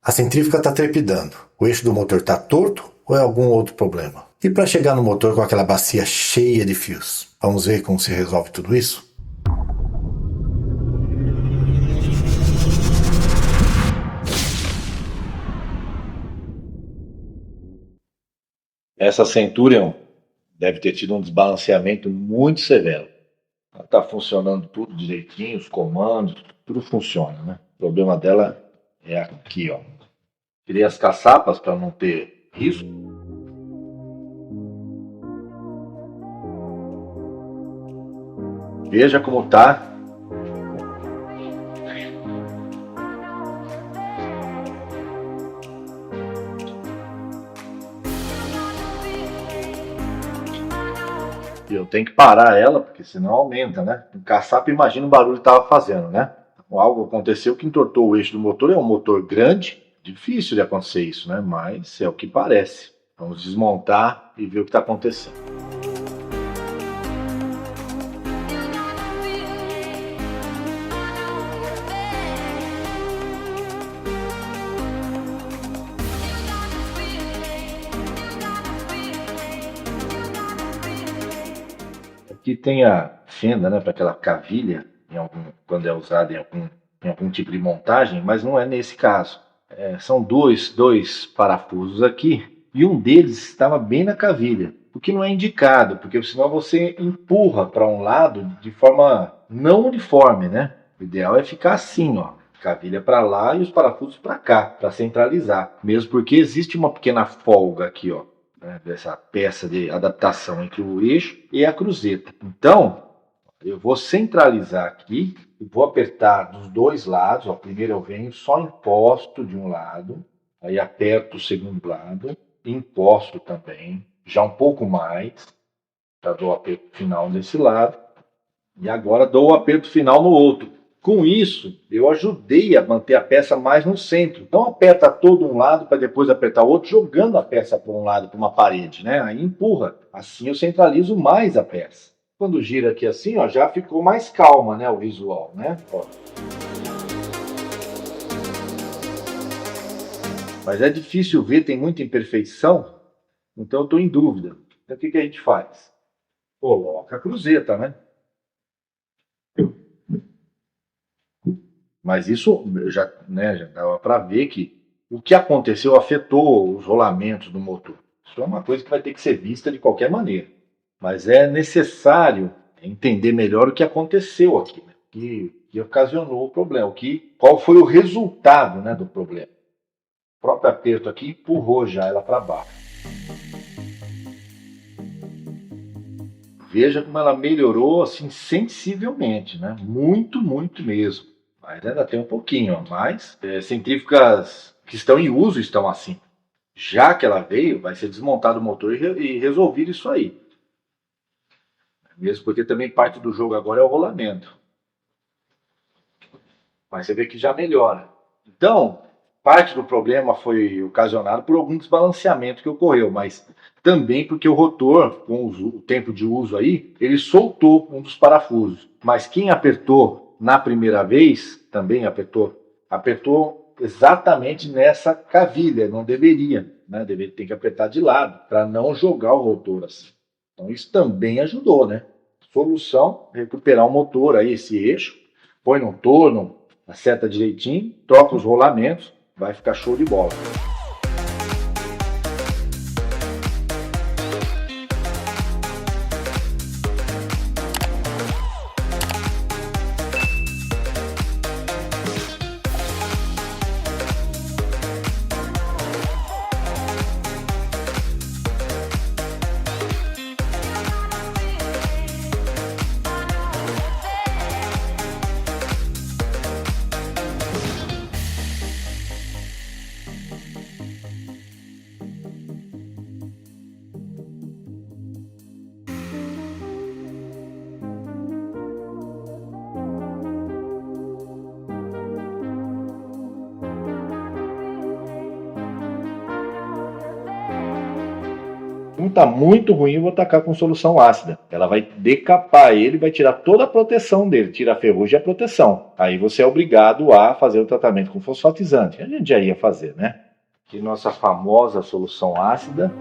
A centrífuga está trepidando. O eixo do motor está torto ou é algum outro problema? E para chegar no motor com aquela bacia cheia de fios? Vamos ver como se resolve tudo isso? Essa Centurion deve ter tido um desbalanceamento muito severo. Ela está funcionando tudo direitinho, os comandos, tudo funciona, né? O problema dela é aqui, ó. Tirei as caçapas para não ter risco. Veja como tá. Eu tenho que parar ela, porque senão aumenta, né? O caçapa, imagina o barulho que estava fazendo, né? Algo aconteceu que entortou o eixo do motor. É um motor grande, difícil de acontecer isso, né? Mas é o que parece. Vamos desmontar e ver o que está acontecendo. Aqui tem a fenda, né, para aquela cavilha, quando é usada em algum tipo de montagem, mas não é nesse caso. São dois parafusos aqui e um deles estava bem na cavilha, o que não é indicado, porque senão você empurra para um lado de forma não uniforme, né? O ideal é ficar assim, ó, cavilha para lá e os parafusos para cá, para centralizar, mesmo porque existe uma pequena folga aqui, ó, né, dessa peça de adaptação entre o eixo e a cruzeta. Então, eu vou centralizar aqui e vou apertar dos dois lados. Ó, primeiro eu venho, só encosto de um lado, aí aperto o segundo lado, encosto também, já um pouco mais, já dou o aperto final nesse lado, e agora dou o aperto final no outro. Com isso, eu ajudei a manter a peça mais no centro. Não aperta todo um lado para depois apertar o outro, jogando a peça para um lado, para uma parede, né? Aí empurra. Assim eu centralizo mais a peça. Quando gira aqui assim, ó, já ficou mais calma, né, o visual, né? Ó. Mas é difícil ver, tem muita imperfeição, então eu estou em dúvida. Então o que a gente faz? Coloca a cruzeta, né? Mas isso já, né, já dava para ver que o que aconteceu afetou os rolamentos do motor. Isso é uma coisa que vai ter que ser vista de qualquer maneira. Mas é necessário entender melhor o que aconteceu aqui, né? que ocasionou o problema, qual foi o resultado, né, do problema. O próprio aperto aqui empurrou já ela para baixo. Veja como ela melhorou assim sensivelmente, né? Muito, muito mesmo. Mas ainda tem um pouquinho, ó. Mas centrífugas que estão em uso estão assim. Já que ela veio, vai ser desmontado o motor e resolvido isso aí. Mesmo porque também parte do jogo agora é o rolamento. Mas você vê que já melhora. Então, parte do problema foi ocasionado por algum desbalanceamento que ocorreu, mas também porque o rotor, com o tempo de uso aí, ele soltou um dos parafusos. Mas quem apertou na primeira vez, também apertou exatamente nessa cavilha, não deveria, né? Tem que apertar de lado, para não jogar o rotor assim. Então isso também ajudou, né? Solução, recuperar o motor aí, esse eixo, põe no torno, acerta direitinho, troca os rolamentos, vai ficar show de bola. Como está muito ruim, eu vou tacar com solução ácida. Ela vai decapar ele, vai tirar toda a proteção dele, tira a ferrugem e a proteção. Aí você é obrigado a fazer o tratamento com fosfatizante. A gente já ia fazer, né? Aqui nossa famosa solução ácida.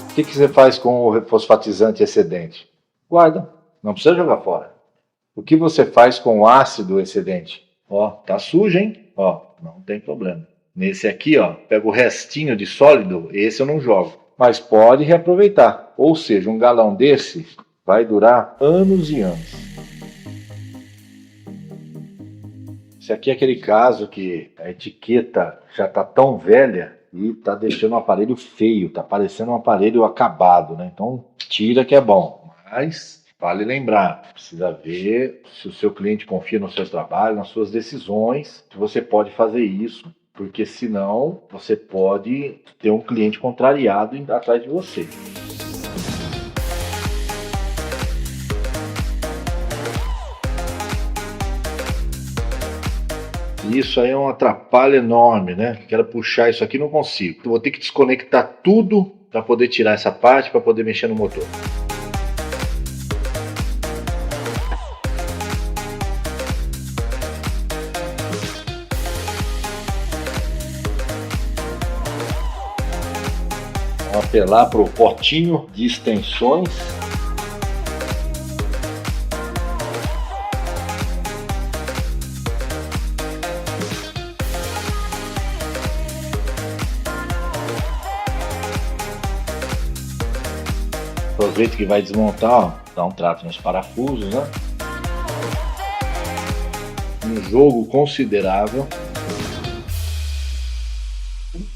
O que você faz com o fosfatizante excedente? Guarda, não precisa jogar fora. O que você faz com o ácido excedente? Ó, tá sujo, hein? Ó, não tem problema. Nesse aqui, ó, pega o restinho de sólido, esse eu não jogo. Mas pode reaproveitar. Ou seja, um galão desse vai durar anos e anos. Esse aqui é aquele caso que a etiqueta já está tão velha e está deixando um aparelho feio, está parecendo um aparelho acabado, né? Então tira que é bom, mas vale lembrar, precisa ver se o seu cliente confia no seu trabalho, nas suas decisões, se você pode fazer isso, porque senão você pode ter um cliente contrariado indo atrás de você. Isso aí é um atrapalho enorme, né? Quero puxar isso aqui, não consigo. Eu vou ter que desconectar tudo para poder tirar essa parte, para poder mexer no motor. Vamos apelar para o potinho de extensões. Aproveita que vai desmontar, ó, dá um trato nos parafusos, né? Um jogo considerável.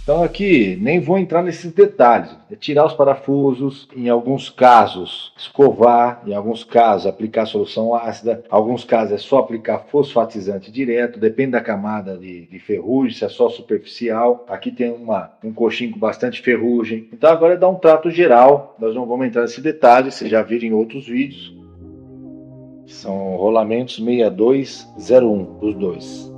Então aqui nem vou entrar nesses detalhes. É tirar os parafusos, em alguns casos escovar, em alguns casos aplicar solução ácida, em alguns casos é só aplicar fosfatizante direto, depende da camada de ferrugem, se é só superficial. Aqui tem um coxinho com bastante ferrugem. Então agora é dar um trato geral, nós não vamos entrar nesse detalhe, vocês já viram em outros vídeos. São rolamentos 6201, os dois.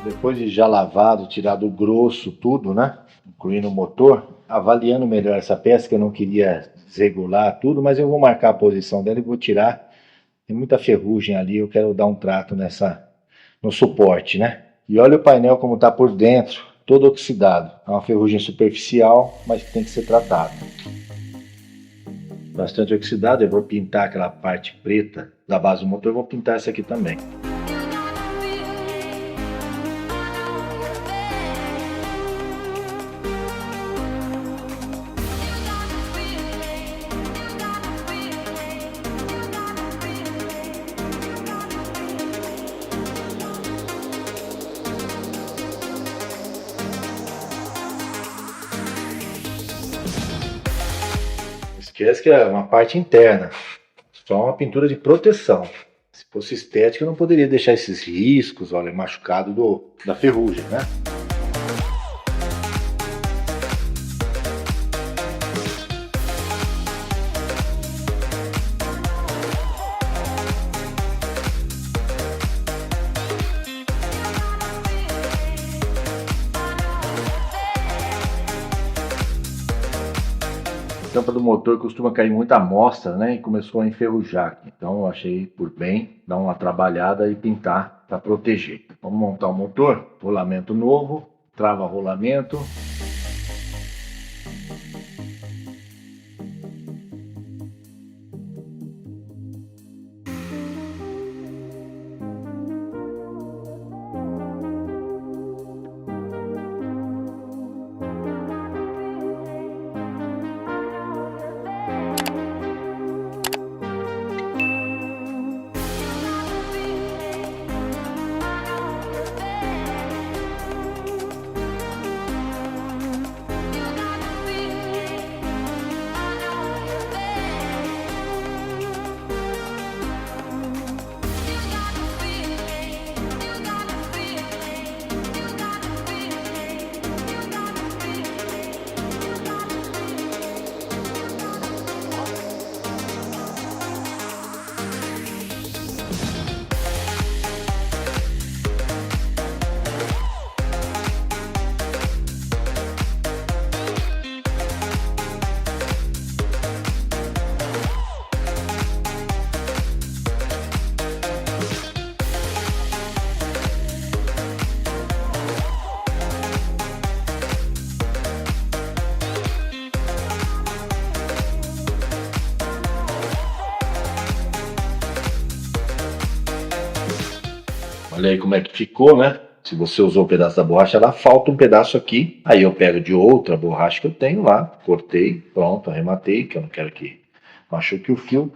Depois de já lavado, tirado o grosso, tudo, né? Incluindo o motor, avaliando melhor essa peça, que eu não queria desregular tudo, mas eu vou marcar a posição dela e vou tirar. Tem muita ferrugem ali, eu quero dar um trato no suporte, né? E olha o painel como está por dentro, todo oxidado. É uma ferrugem superficial, mas que tem que ser tratado. Bastante oxidado, eu vou pintar aquela parte preta da base do motor, eu vou pintar essa aqui também. Esquece que é uma parte interna, só uma pintura de proteção. Se fosse estética, eu não poderia deixar esses riscos, olha, machucado da ferrugem, né? A tampa do motor costuma cair muita amostra, né? E começou a enferrujar. Então eu achei por bem dar uma trabalhada e pintar para proteger. Vamos montar o motor, rolamento novo, trava rolamento. Olha aí como é que ficou, né? Se você usou o pedaço da borracha lá, falta um pedaço aqui. Aí eu pego de outra borracha que eu tenho lá, cortei, pronto, arrematei, que eu não quero que machuque o fio.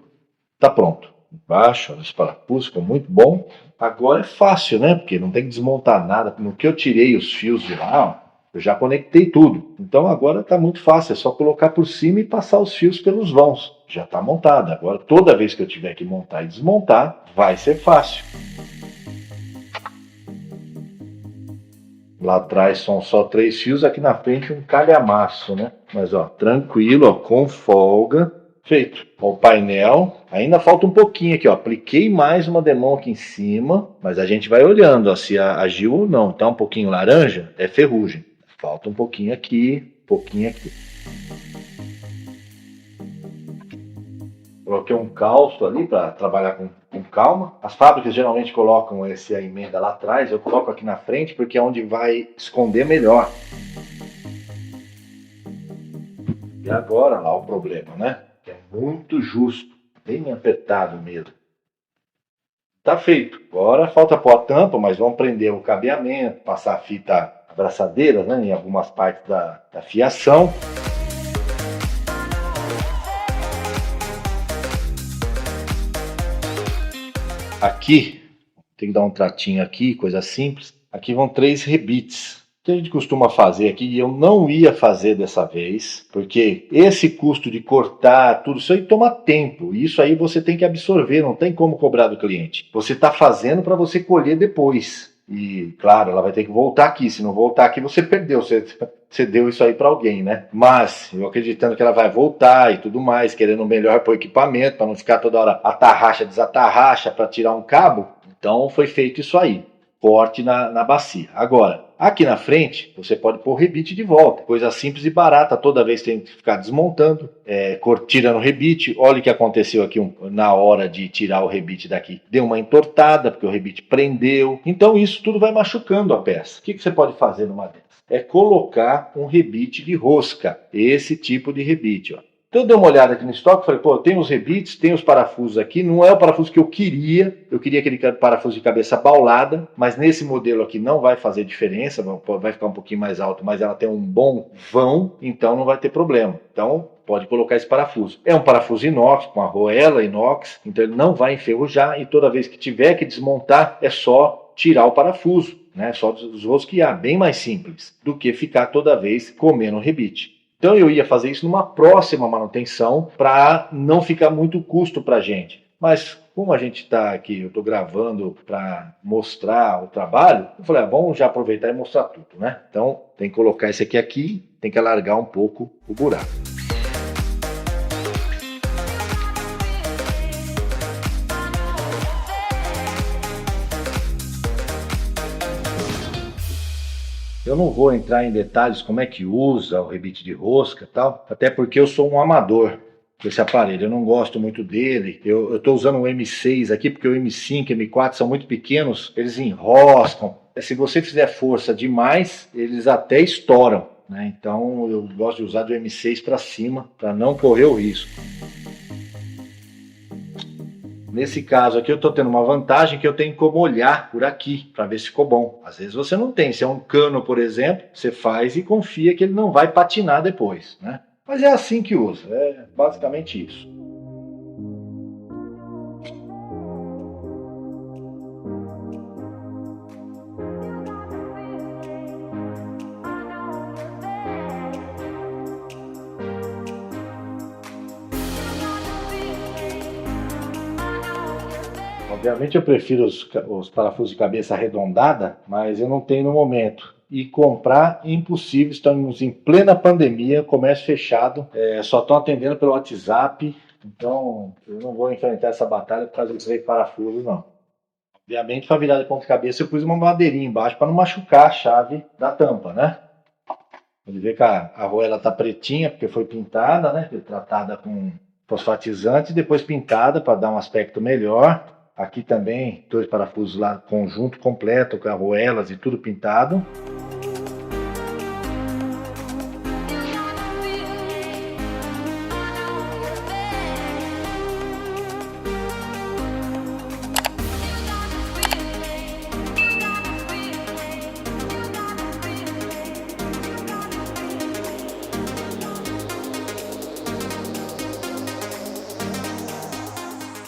Tá pronto. Embaixo, os parafusos, ficou muito bom. Agora é fácil, né? Porque não tem que desmontar nada. No que eu tirei os fios de lá, ó, eu já conectei tudo. Então agora tá muito fácil, é só colocar por cima e passar os fios pelos vãos. Já tá montado. Agora toda vez que eu tiver que montar e desmontar, vai ser fácil. Lá atrás são só 3 fios, aqui na frente um calhamaço, né? Mas ó, tranquilo, ó, com folga. Feito. Ó, o painel, ainda falta um pouquinho aqui, ó. Apliquei mais uma demão aqui em cima, mas a gente vai olhando, ó, se agiu ou não. Tá um pouquinho laranja, é ferrugem. Falta um pouquinho aqui, um pouquinho aqui. Coloquei um calço ali para trabalhar com calma. As fábricas geralmente colocam essa emenda lá atrás, eu coloco aqui na frente porque é onde vai esconder melhor. E agora lá o problema, né? É muito justo, bem apertado mesmo. Tá feito. Agora falta pôr a tampa, mas vamos prender o cabeamento, passar a fita abraçadeira, né, em algumas partes da fiação. Aqui, tem que dar um tratinho aqui, coisa simples. Aqui vão 3 rebites. O que a gente costuma fazer aqui, e eu não ia fazer dessa vez, porque esse custo de cortar, tudo isso aí toma tempo. Isso aí você tem que absorver, não tem como cobrar do cliente. Você está fazendo para você colher depois. E, claro, ela vai ter que voltar aqui. Se não voltar aqui, você perdeu. Você deu isso aí para alguém, né? Mas, eu acreditando que ela vai voltar e tudo mais, querendo o melhor para o equipamento, para não ficar toda hora atarracha, desatarracha para tirar um cabo. Então, foi feito isso aí. Corte na bacia. Agora, aqui na frente, você pode pôr o rebite de volta. Coisa simples e barata. Toda vez tem que ficar desmontando, tirando o rebite. Olha o que aconteceu aqui na hora de tirar o rebite daqui. Deu uma entortada, porque o rebite prendeu. Então isso tudo vai machucando a peça. O que você pode fazer numa dessas? É colocar um rebite de rosca. Esse tipo de rebite, ó. Então eu dei uma olhada aqui no estoque, falei, pô, tem os rebites, tem os parafusos aqui, não é o parafuso que eu queria aquele parafuso de cabeça baulada, mas nesse modelo aqui não vai fazer diferença, vai ficar um pouquinho mais alto, mas ela tem um bom vão, então não vai ter problema. Então pode colocar esse parafuso. É um parafuso inox, com argoela inox, então ele não vai enferrujar e toda vez que tiver que desmontar é só tirar o parafuso, né? Só desrosquear, bem mais simples do que ficar toda vez comendo o rebite. Então eu ia fazer isso numa próxima manutenção para não ficar muito custo para a gente. Mas como a gente está aqui, eu estou gravando para mostrar o trabalho, eu falei, vamos já aproveitar e mostrar tudo, né? Então tem que colocar esse aqui, tem que alargar um pouco o buraco. Eu não vou entrar em detalhes como é que usa o rebite de rosca e tal, até porque eu sou um amador com esse aparelho, eu não gosto muito dele. Eu estou usando o M6 aqui porque o M5 e M4 são muito pequenos, eles enroscam. Se você fizer força demais, eles até estouram, né? Então eu gosto de usar do M6 para cima, para não correr o risco. Nesse caso aqui eu estou tendo uma vantagem que eu tenho como olhar por aqui para ver se ficou bom. Às vezes você não tem, se é um cano, por exemplo, você faz e confia que ele não vai patinar depois, né? Mas é assim que usa, é basicamente isso. Obviamente eu prefiro os parafusos de cabeça arredondada, mas eu não tenho no momento. E comprar impossível, estamos em plena pandemia, comércio fechado, só estão atendendo pelo WhatsApp, então eu não vou enfrentar essa batalha por causa desses parafusos, não. Obviamente para virar de ponta cabeça eu pus uma madeirinha embaixo para não machucar a chave da tampa, né? Pode ver que a argoela está pretinha porque foi pintada, né? Foi tratada com fosfatizante e depois pintada para dar um aspecto melhor. Aqui também, 2 parafusos lá, conjunto completo, com argoelas e tudo pintado.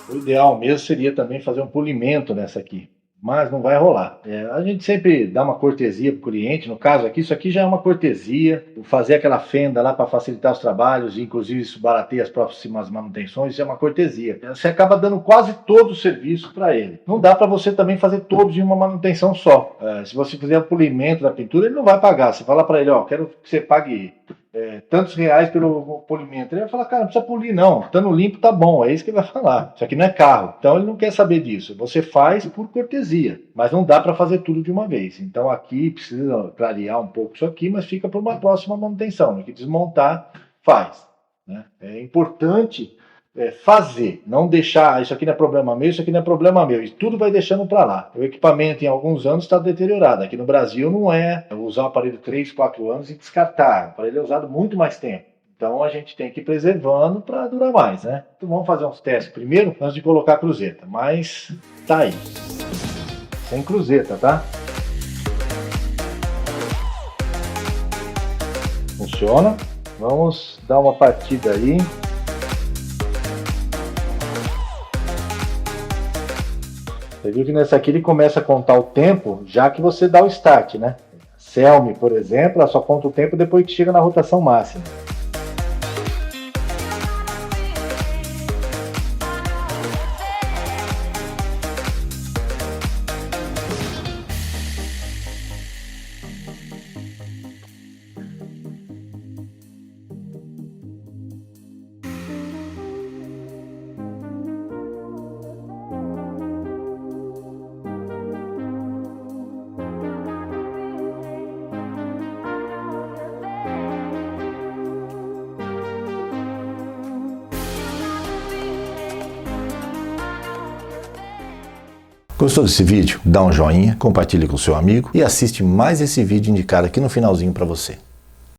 O ideal mesmo seria também fazer um polimento nessa aqui, mas não vai rolar. A gente sempre dá uma cortesia para o cliente, no caso aqui, isso aqui já é uma cortesia, fazer aquela fenda lá para facilitar os trabalhos, inclusive isso barateia as próximas manutenções, isso é uma cortesia. Você acaba dando quase todo o serviço para ele. Não dá para você também fazer todos em uma manutenção só. Se você fizer o polimento da pintura, ele não vai pagar. Você fala para ele, ó, quero que você pague tantos reais pelo polimento. Ele vai falar, cara, não precisa polir não, estando limpo tá bom, é isso que ele vai falar. Isso aqui não é carro. Então ele não quer saber disso. Você faz por cortesia, mas não dá para fazer tudo de uma vez. Então aqui precisa clarear um pouco isso aqui, mas fica para uma próxima manutenção. Que desmontar, faz. Né? É importante fazer, não deixar, isso aqui não é problema meu, isso aqui não é problema meu, e tudo vai deixando para lá. O equipamento em alguns anos está deteriorado. Aqui no Brasil não é usar o aparelho 3, 4 anos e descartar. O aparelho é usado muito mais tempo. Então a gente tem que ir preservando para durar mais, né? Então vamos fazer uns testes primeiro antes de colocar a cruzeta, mas tá aí. Sem cruzeta, tá? Funciona. Vamos dar uma partida aí. Você viu que nessa aqui ele começa a contar o tempo já que você dá o start, né? Selmi, por exemplo, ela só conta o tempo depois que chega na rotação máxima. Gostou desse vídeo? Dá um joinha, compartilhe com seu amigo e assiste mais esse vídeo indicado aqui no finalzinho para você.